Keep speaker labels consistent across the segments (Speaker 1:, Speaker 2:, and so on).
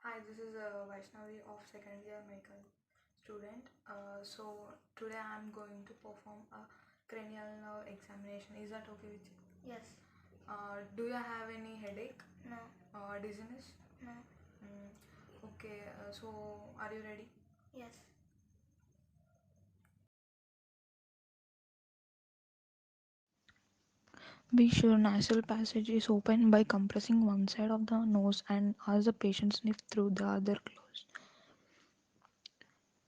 Speaker 1: Hi, this is Vaishnavi of second year medical student. So today I am going to perform a cranial nerve examination. Is that okay with you?
Speaker 2: Yes.
Speaker 1: Do you have any headache?
Speaker 2: No.
Speaker 1: Dizziness?
Speaker 2: No.
Speaker 1: Mm, okay. So are you ready?
Speaker 2: Yes.
Speaker 3: Be sure nasal passage is open by compressing one side of the nose and ask the patient sniff through the other closed.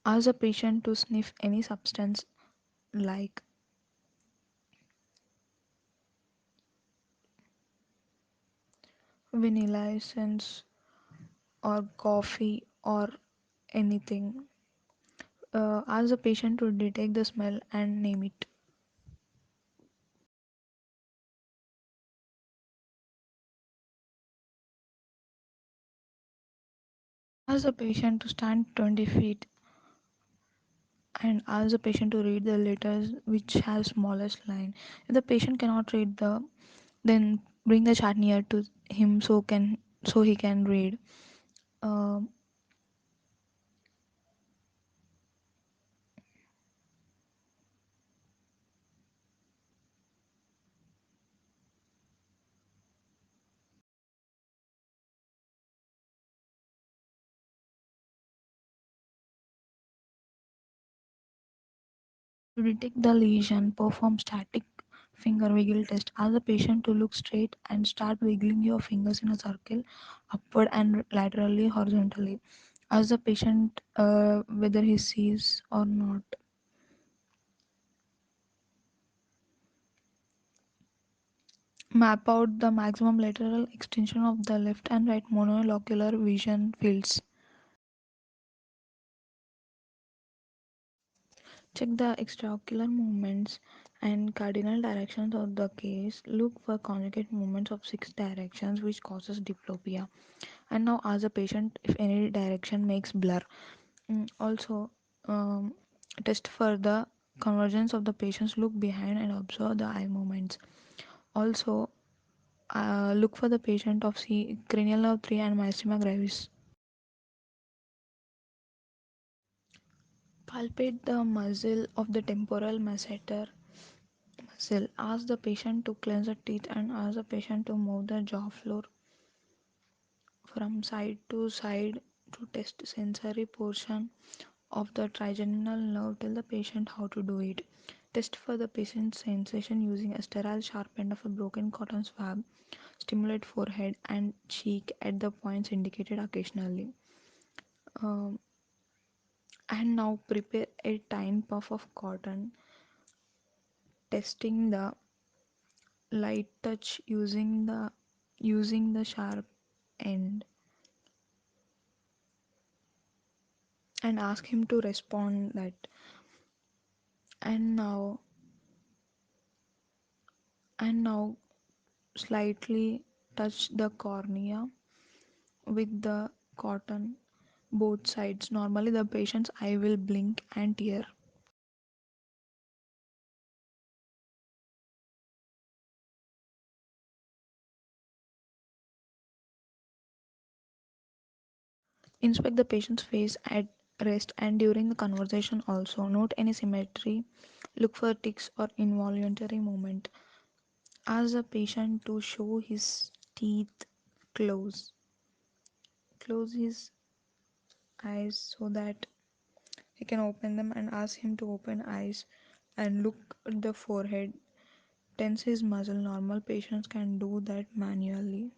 Speaker 3: Ask the patient to sniff any substance like vanilla essence or coffee or anything. Ask the patient to detect the smell and name it. Ask the patient to stand 20 feet and ask the patient to read the letters which have smallest line. If the patient cannot read then bring the chart near to him so he can read. Um, to detect the lesion, perform static finger wiggle test. Ask the patient to look straight and start wiggling your fingers in a circle, upward and laterally, horizontally. Ask the patient whether he sees or not. Map out the maximum lateral extension of the left and right monocular vision fields. Check the extraocular movements and cardinal directions of the case. Look for conjugate movements of six directions which causes diplopia. And now ask the patient if any direction makes blur. Also, um, test for the convergence of the patient's look behind and observe the eye movements. Also, look for the patient of cranial nerve 3 and myasthenia gravis. Palpate the muscle of the temporal masseter muscle. Ask the patient to clench the teeth and ask the patient to move the jaw floor from side to side to test sensory portion of the trigeminal nerve. Tell the patient how to do it. Test for the patient's sensation using a sterile sharp end of a broken cotton swab. Stimulate forehead and cheek at the points indicated occasionally. Um, and now prepare a tiny puff of cotton, testing the light touch using the sharp end, and ask him to respond that. And now and now slightly touch the cornea with the cotton, both sides. Normally the patient's eye will blink and tear. Inspect the patient's face at rest and during the conversation. Also note any symmetry, look for tics or involuntary movement. Ask the patient to show his teeth, close close his eyes so that he can open them, and ask him to open eyes and look at the forehead. Tense his muscle. Normal patients can do that manually.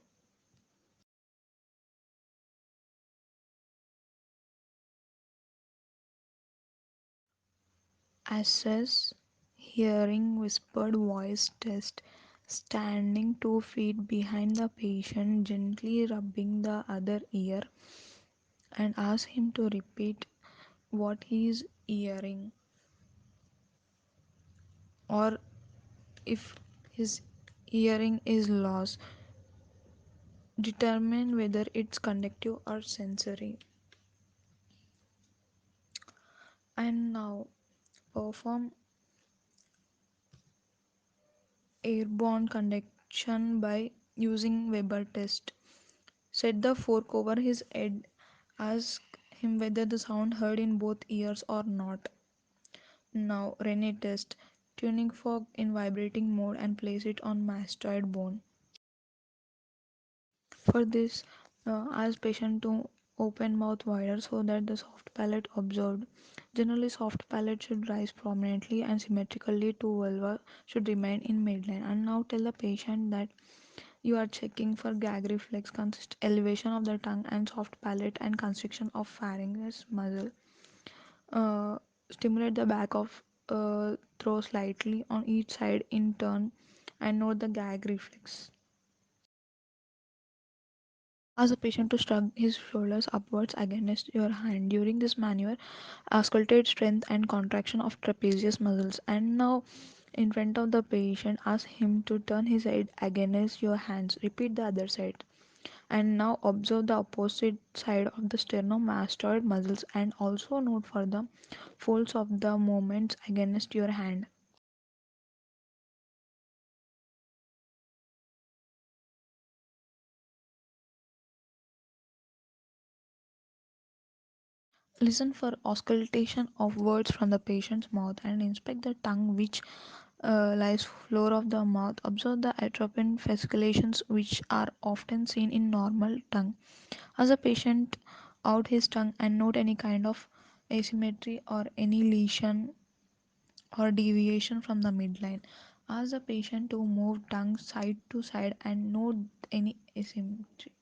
Speaker 3: Assess hearing. Whispered voice test. Standing 2 feet behind the patient, gently rubbing the other ear, and ask him to repeat what he is hearing, or if his hearing is lost, determine whether it's conductive or sensory. And now perform airborne conduction by using Weber test. Set the fork over his head Ask him whether the sound heard in both ears or not. Now, Rene test. Tuning fork in vibrating mode and place it on mastoid bone. For this, ask patient to open mouth wider so that the soft palate observed. Generally, soft palate should rise prominently and symmetrically to vulva should remain in midline. And now tell the patient that you are checking for gag reflex, consist elevation of the tongue and soft palate and constriction of pharynx muscle. Uh, Stimulate the back of throw slightly on each side in turn and note the gag reflex. Ask the patient to shrug his shoulders upwards against your hand. During this maneuver, auscultate strength and contraction of trapezius muscles. And now, in front of the patient, ask him to turn his head against your hands. Repeat the other side. And now observe the opposite side of the sternomastoid muscles and also note for the folds of the movements against your hand. Listen for auscultation of words from the patient's mouth and inspect the tongue which lies floor of the mouth. Observe the atropine fasciculations which are often seen in normal tongue. As the patient out his tongue and note any kind of asymmetry or any lesion or deviation from the midline. Ask the patient to move tongue side to side and note any asymmetry.